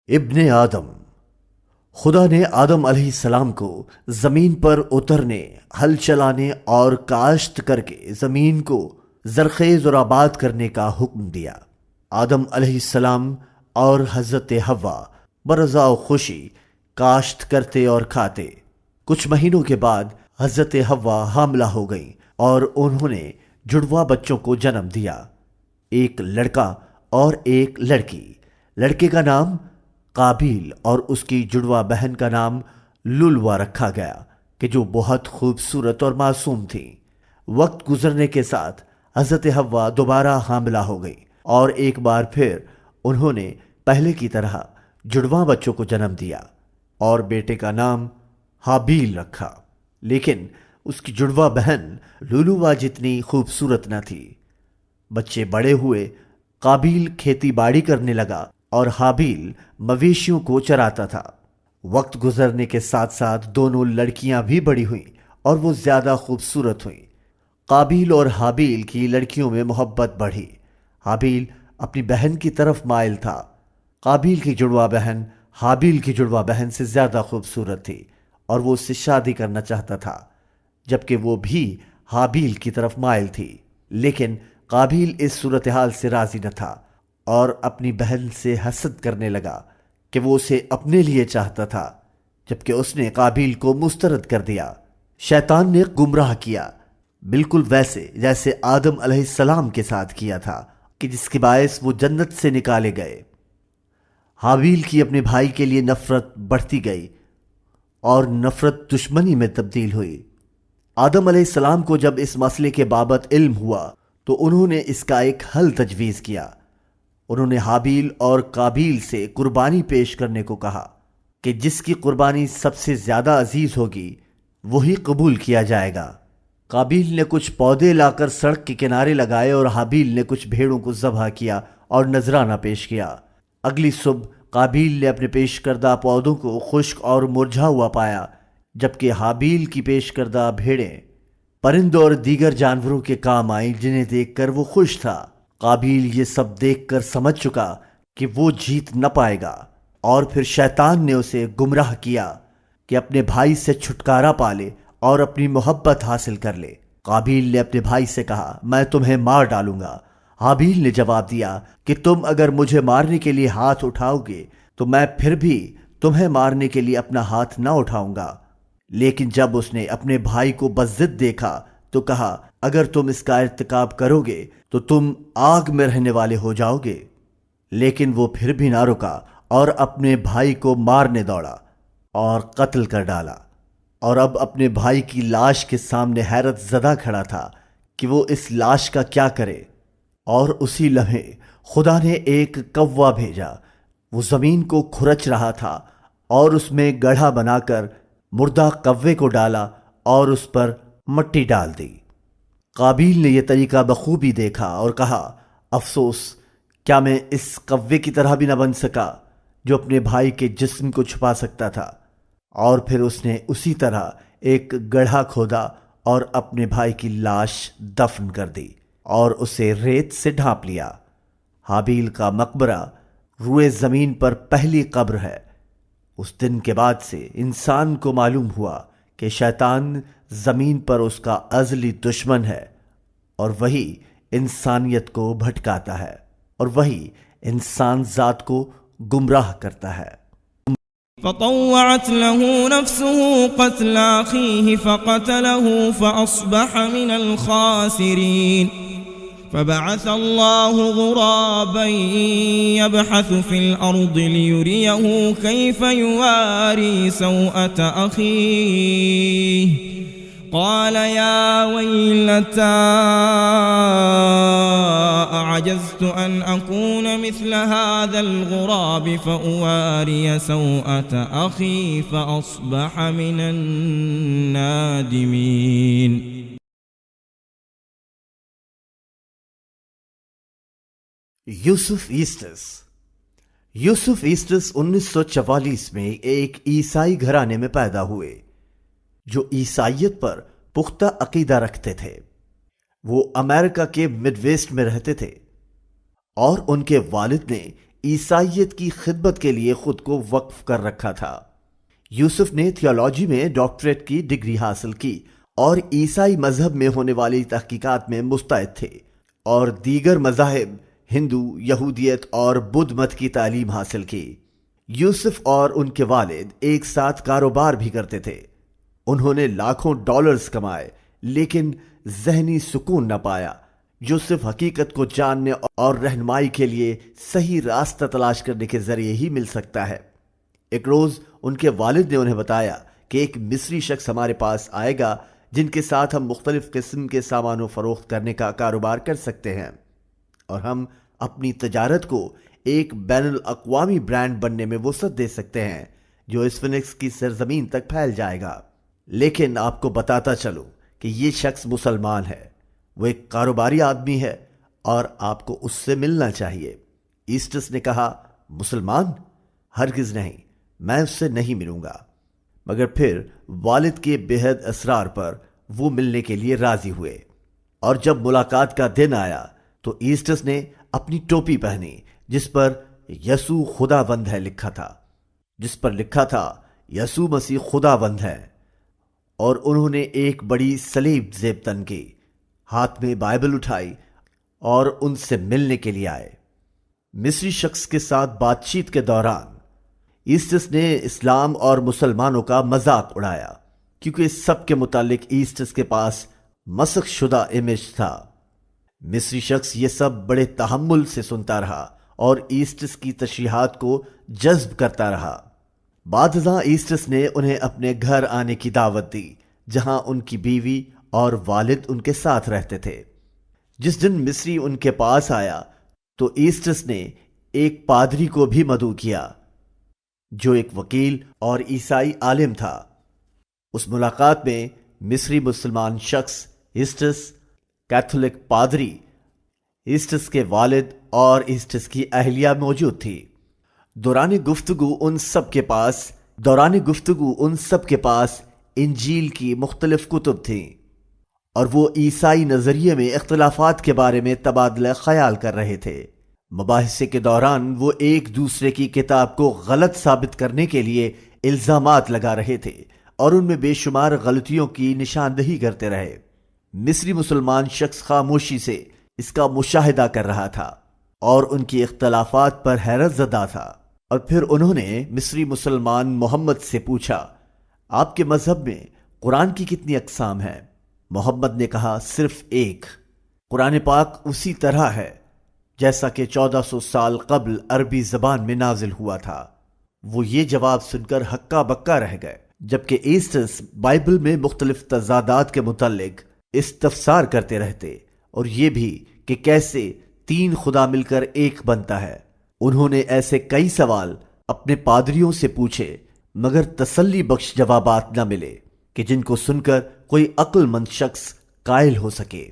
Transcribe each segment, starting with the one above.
ابن آدم۔ خدا نے آدم علیہ السلام کو زمین پر اترنے، ہل چلانے اور کاشت کر کے زمین کو زرخیز اور آباد کرنے کا حکم دیا۔ آدم علیہ السلام اور حضرت حوا برضا و خوشی کاشت کرتے اور کھاتے۔ کچھ مہینوں کے بعد حضرت حوا حاملہ ہو گئیں اور انہوں نے جڑواں بچوں کو جنم دیا، ایک لڑکا اور ایک لڑکی۔ لڑکے کا نام قابیل اور اس کی جڑواں بہن کا نام لولوا رکھا گیا کہ جو بہت خوبصورت اور معصوم تھی۔ وقت گزرنے کے ساتھ حضرت حوا دوبارہ حاملہ ہو گئی اور ایک بار پھر انہوں نے پہلے کی طرح جڑواں بچوں کو جنم دیا اور بیٹے کا نام حابیل رکھا، لیکن اس کی جڑواں بہن لولوا جتنی خوبصورت نہ تھی۔ بچے بڑے ہوئے، قابیل کھیتی باڑی کرنے لگا اور حابیل مویشیوں کو چراتا تھا۔ وقت گزرنے کے ساتھ ساتھ دونوں لڑکیاں بھی بڑی ہوئیں اور وہ زیادہ خوبصورت ہوئیں۔ قابیل اور حابیل کی لڑکیوں میں محبت بڑھی۔ حابیل اپنی بہن کی طرف مائل تھا۔ قابیل کی جڑواں بہن حابیل کی جڑواں بہن سے زیادہ خوبصورت تھی اور وہ اس سے شادی کرنا چاہتا تھا، جبکہ وہ بھی حابیل کی طرف مائل تھی، لیکن قابیل اس صورتحال سے راضی نہ تھا اور اپنی بہن سے حسد کرنے لگا کہ وہ اسے اپنے لیے چاہتا تھا، جبکہ اس نے قابیل کو مسترد کر دیا۔ شیطان نے گمراہ کیا، بالکل ویسے جیسے آدم علیہ السلام کے ساتھ کیا تھا، کہ جس کے باعث وہ جنت سے نکالے گئے۔ حابیل کی اپنے بھائی کے لیے نفرت بڑھتی گئی اور نفرت دشمنی میں تبدیل ہوئی۔ آدم علیہ السلام کو جب اس مسئلے کے بابت علم ہوا تو انہوں نے اس کا ایک حل تجویز کیا۔ انہوں نے حابیل اور قابیل سے قربانی پیش کرنے کو کہا کہ جس کی قربانی سب سے زیادہ عزیز ہوگی وہی قبول کیا جائے گا۔ قابیل نے کچھ پودے لا کر سڑک کے کنارے لگائے اور حابیل نے کچھ بھیڑوں کو ذبح کیا اور نذرانہ پیش کیا۔ اگلی صبح قابیل نے اپنے پیش کردہ پودوں کو خشک اور مرجھا ہوا پایا، جبکہ حابیل کی پیش کردہ بھیڑیں پرندوں اور دیگر جانوروں کے کام آئیں، جنہیں دیکھ کر وہ خوش تھا۔ قابیل یہ سب دیکھ کر سمجھ چکا کہ وہ جیت نہ پائے گا، اور پھر شیطان نے اسے گمراہ کیا کہ اپنے بھائی سے چھٹکارا پا لے اور اپنی محبت حاصل کر لے۔ قابیل نے اپنے بھائی سے کہا، میں تمہیں مار ڈالوں گا۔ حابیل نے جواب دیا کہ تم اگر مجھے مارنے کے لیے ہاتھ اٹھاؤ گے تو میں پھر بھی تمہیں مارنے کے لیے اپنا ہاتھ نہ اٹھاؤں گا۔ لیکن جب اس نے اپنے بھائی کو بضد دیکھا تو کہا، اگر تم اس کا ارتکاب کرو گے تو تم آگ میں رہنے والے ہو جاؤ گے۔ لیکن وہ پھر بھی نہ رکا اور اپنے بھائی کو مارنے دوڑا اور قتل کر ڈالا، اور اب اپنے بھائی کی لاش کے سامنے حیرت زدہ کھڑا تھا کہ وہ اس لاش کا کیا کرے۔ اور اسی لمحے خدا نے ایک کوا بھیجا، وہ زمین کو کھرچ رہا تھا، اور اس میں گڑھا بنا کر مردہ کوے کو ڈالا اور اس پر مٹی ڈال دی۔ قابیل نے یہ طریقہ بخوبی دیکھا اور کہا، افسوس، کیا میں اس کوے کی طرح بھی نہ بن سکا جو اپنے بھائی کے جسم کو چھپا سکتا تھا۔ اور پھر اس نے اسی طرح ایک گڑھا کھودا اور اپنے بھائی کی لاش دفن کر دی اور اسے ریت سے ڈھانپ لیا۔ حابیل کا مقبرہ روئے زمین پر پہلی قبر ہے۔ اس دن کے بعد سے انسان کو معلوم ہوا کہ شیطان زمین پر اس کا ازلی دشمن ہے، اور وہی انسانیت کو بھٹکاتا ہے، اور وہی انسان ذات کو گمراہ کرتا ہے۔ فطوعت له نفسه قتل أخيه فقتله فأصبح من الخاسرين فبعث الله غرابا يبحث في الأرض ليريه كيف يواري سوءة أخيه قال يا ويلتى أعجزت أن أكون مثل هذا الغراب فأواري سوءة أخي فأصبح من النادمين۔ یوسف ایسٹس۔ یوسف ایسٹس 1944 میں ایک عیسائی گھرانے میں پیدا ہوئے جو عیسائیت پر پختہ عقیدہ رکھتے تھے۔ وہ امریکہ کے مڈ ویسٹ میں رہتے تھے اور ان کے والد نے عیسائیت کی خدمت کے لیے خود کو وقف کر رکھا تھا۔ یوسف نے تھیولوجی میں ڈاکٹریٹ کی ڈگری حاصل کی اور عیسائی مذہب میں ہونے والی تحقیقات میں مستعد تھے، اور دیگر مذاہب ہندو، یہودیت اور بدھ مت کی تعلیم حاصل کی۔ یوسف اور ان کے والد ایک ساتھ کاروبار بھی کرتے تھے۔ انہوں نے لاکھوں ڈالرز کمائے، لیکن ذہنی سکون نہ پایا، جو صرف حقیقت کو جاننے اور رہنمائی کے لیے صحیح راستہ تلاش کرنے کے ذریعے ہی مل سکتا ہے۔ ایک روز ان کے والد نے انہیں بتایا کہ ایک مصری شخص ہمارے پاس آئے گا جن کے ساتھ ہم مختلف قسم کے سامان و فروخت کرنے کا کاروبار کر سکتے ہیں، اور ہم اپنی تجارت کو ایک بین الاقوامی برانڈ بننے میں وسعت دے سکتے ہیں جو اس فینکس کی سرزمین تک پھیل جائے گا۔ لیکن آپ کو بتاتا چلوں کہ یہ شخص مسلمان ہے، وہ ایک کاروباری آدمی ہے اور آپ کو اس سے ملنا چاہیے۔ ایسٹس نے کہا، مسلمان؟ ہرگز نہیں، میں اس سے نہیں ملوں گا۔ مگر پھر والد کے بے حد اصرار پر وہ ملنے کے لیے راضی ہوئے، اور جب ملاقات کا دن آیا تو ایسٹس نے اپنی ٹوپی پہنی جس پر یسوع خداوند ہے لکھا تھا، یسوع مسیح خداوند ہے، اور انہوں نے ایک بڑی صلیب زیب تن کی، ہاتھ میں بائبل اٹھائی اور ان سے ملنے کے لیے آئے۔ مصری شخص کے ساتھ بات چیت کے دوران ایسٹس نے اسلام اور مسلمانوں کا مذاق اڑایا، کیونکہ اس سب کے متعلق ایسٹس کے پاس مسخ شدہ امیج تھا۔ مصری شخص یہ سب بڑے تحمل سے سنتا رہا اور ایسٹس کی تشریحات کو جذب کرتا رہا۔ بعد ازاں ایسٹس نے انہیں اپنے گھر آنے کی دعوت دی، جہاں ان کی بیوی اور والد ان کے ساتھ رہتے تھے۔ جس دن مصری ان کے پاس آیا تو ایسٹس نے ایک پادری کو بھی مدعو کیا جو ایک وکیل اور عیسائی عالم تھا۔ اس ملاقات میں مصری مسلمان شخص، ایسٹس، کیتھولک پادری، ایسٹس کے والد اور ایسٹس کی اہلیہ موجود تھی۔ دوران گفتگو ان سب کے پاس انجیل کی مختلف کتب تھیں، اور وہ عیسائی نظریے میں اختلافات کے بارے میں تبادلہ خیال کر رہے تھے۔ مباحثے کے دوران وہ ایک دوسرے کی کتاب کو غلط ثابت کرنے کے لیے الزامات لگا رہے تھے اور ان میں بے شمار غلطیوں کی نشاندہی کرتے رہے۔ مصری مسلمان شخص خاموشی سے اس کا مشاہدہ کر رہا تھا اور ان کی اختلافات پر حیرت زدہ تھا۔ اور پھر انہوں نے مصری مسلمان محمد سے پوچھا، آپ کے مذہب میں قرآن کی کتنی اقسام ہیں؟ محمد نے کہا، صرف ایک۔ قرآن پاک اسی طرح ہے جیسا کہ 1400 سال قبل عربی زبان میں نازل ہوا تھا۔ وہ یہ جواب سن کر ہکا بکا رہ گئے، جبکہ ایسٹس بائبل میں مختلف تضادات کے متعلق استفسار کرتے رہتے، اور یہ بھی کہ کیسے 3 خدا مل کر ایک بنتا ہے۔ انہوں نے ایسے کئی سوال اپنے پادریوں سے پوچھے، مگر تسلی بخش جوابات نہ ملے کہ جن کو سن کر کوئی عقل مند شخص قائل ہو سکے۔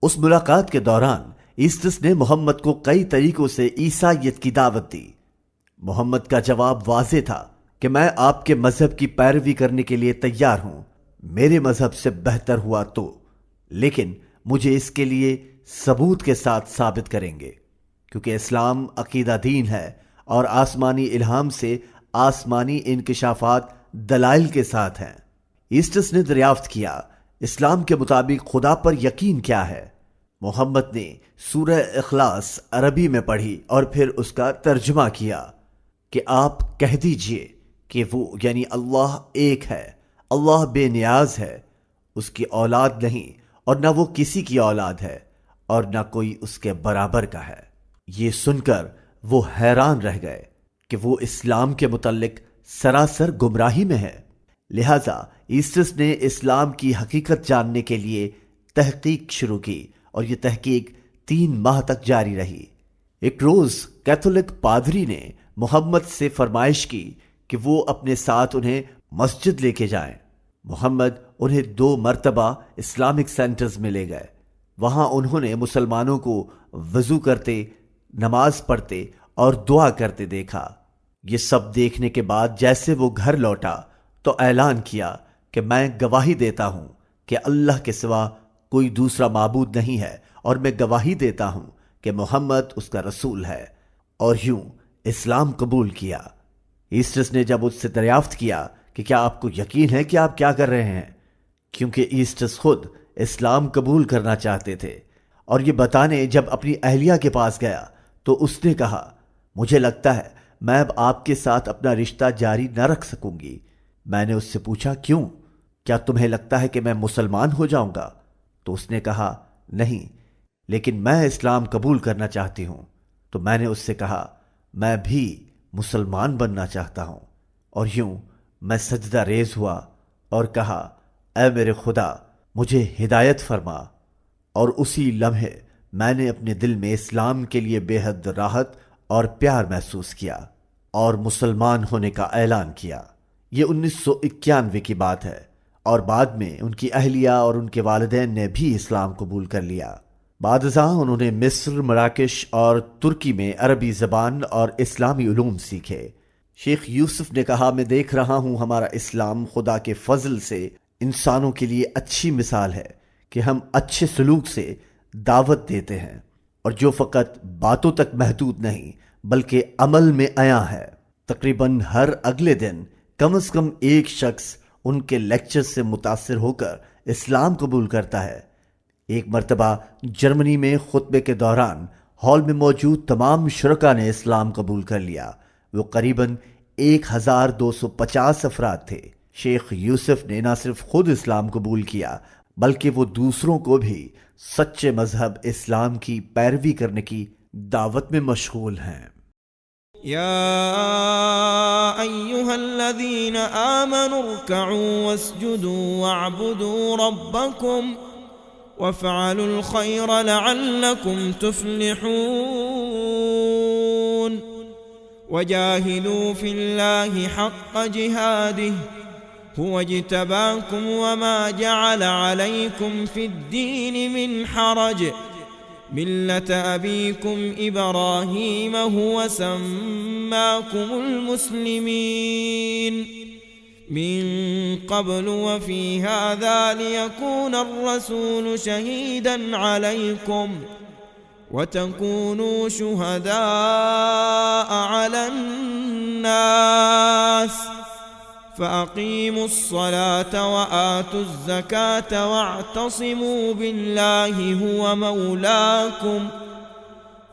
اس ملاقات کے دوران ایسٹس نے محمد کو کئی طریقوں سے عیسائیت کی دعوت دی۔ محمد کا جواب واضح تھا کہ میں آپ کے مذہب کی پیروی کرنے کے لیے تیار ہوں، میرے مذہب سے بہتر ہوا تو، لیکن مجھے اس کے لیے ثبوت کے ساتھ ثابت کریں گے، کیونکہ اسلام عقیدہ دین ہے اور آسمانی الہام سے آسمانی انکشافات دلائل کے ساتھ ہیں۔ ایسٹس نے دریافت کیا، اسلام کے مطابق خدا پر یقین کیا ہے؟ محمد نے سورہ اخلاص عربی میں پڑھی اور پھر اس کا ترجمہ کیا کہ آپ کہہ دیجئے کہ وہ یعنی اللہ ایک ہے، اللہ بے نیاز ہے، اس کی اولاد نہیں اور نہ وہ کسی کی اولاد ہے اور نہ کوئی اس کے برابر کا ہے۔ یہ سن کر وہ حیران رہ گئے کہ وہ اسلام کے متعلق سراسر گمراہی میں ہے۔ لہذا ایسٹس نے اسلام کی حقیقت جاننے کے لیے تحقیق شروع کی، اور یہ تحقیق 3 ماہ تک جاری رہی۔ ایک روز کیتھولک پادری نے محمد سے فرمائش کی کہ وہ اپنے ساتھ انہیں مسجد لے کے جائیں۔ محمد انہیں 2 مرتبہ اسلامک سینٹرز میں لے گئے۔ وہاں انہوں نے مسلمانوں کو وضو کرتے، نماز پڑھتے اور دعا کرتے دیکھا۔ یہ سب دیکھنے کے بعد جیسے وہ گھر لوٹا تو اعلان کیا کہ میں گواہی دیتا ہوں کہ اللہ کے سوا کوئی دوسرا معبود نہیں ہے، اور میں گواہی دیتا ہوں کہ محمد اس کا رسول ہے۔ اور یوں اسلام قبول کیا۔ ایسٹرس نے جب اس سے دریافت کیا کہ کیا آپ کو یقین ہے کہ آپ کیا کر رہے ہیں، کیونکہ ایسٹرس خود اسلام قبول کرنا چاہتے تھے، اور یہ بتانے جب اپنی اہلیہ کے پاس گیا تو اس نے کہا مجھے لگتا ہے میں اب آپ کے ساتھ اپنا رشتہ جاری نہ رکھ سکوں گی۔ میں نے اس سے پوچھا کیوں؟ کیا تمہیں لگتا ہے کہ میں مسلمان ہو جاؤں گا؟ تو اس نے کہا نہیں، لیکن میں اسلام قبول کرنا چاہتی ہوں۔ تو میں نے اس سے کہا میں بھی مسلمان بننا چاہتا ہوں، اور یوں میں سجدہ ریز ہوا اور کہا اے میرے خدا مجھے ہدایت فرما، اور اسی لمحے میں نے اپنے دل میں اسلام کے لیے بے حد راحت اور پیار محسوس کیا اور مسلمان ہونے کا اعلان کیا۔ یہ 1991 کی بات ہے، اور بعد میں ان کی اہلیہ اور ان کے والدین نے بھی اسلام قبول کر لیا۔ بعد ازاں انہوں نے مصر، مراکش اور ترکی میں عربی زبان اور اسلامی علوم سیکھے۔ شیخ یوسف نے کہا میں دیکھ رہا ہوں ہمارا اسلام خدا کے فضل سے انسانوں کے لیے اچھی مثال ہے کہ ہم اچھے سلوک سے دعوت دیتے ہیں، اور جو فقط باتوں تک محدود نہیں بلکہ عمل میں عیاں ہے۔ تقریباً ہر اگلے دن کم از کم ایک شخص ان کے لیکچر سے متاثر ہو کر اسلام قبول کرتا ہے۔ ایک مرتبہ جرمنی میں خطبے کے دوران ہال میں موجود تمام شرکاء نے اسلام قبول کر لیا۔ وہ قریباً 1250 افراد تھے۔ شیخ یوسف نے نہ صرف خود اسلام قبول کیا بلکہ وہ دوسروں کو بھی سچے مذہب اسلام کی پیروی کرنے کی دعوت میں مشغول ہیں۔ يا أيها الذين آمنوا اركعوا واسجدوا واعبدوا ربكم وافعلوا الخير لعلكم تفلحون وجاهدوا في الله حق جهاده هو اجتباكم وما جعل عليكم في الدين من حرج ملة أبيكم إبراهيم هو سماكم المسلمين من قبل وفي هذا ليكون الرسول شهيدا عليكم وتكونوا شهداء على الناس فأقيموا الصلاة وآتوا الزكاة واعتصموا بالله هو مولاكم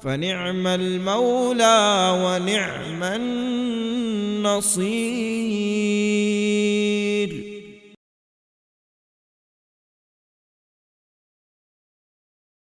فنعم المولى ونعم النصير۔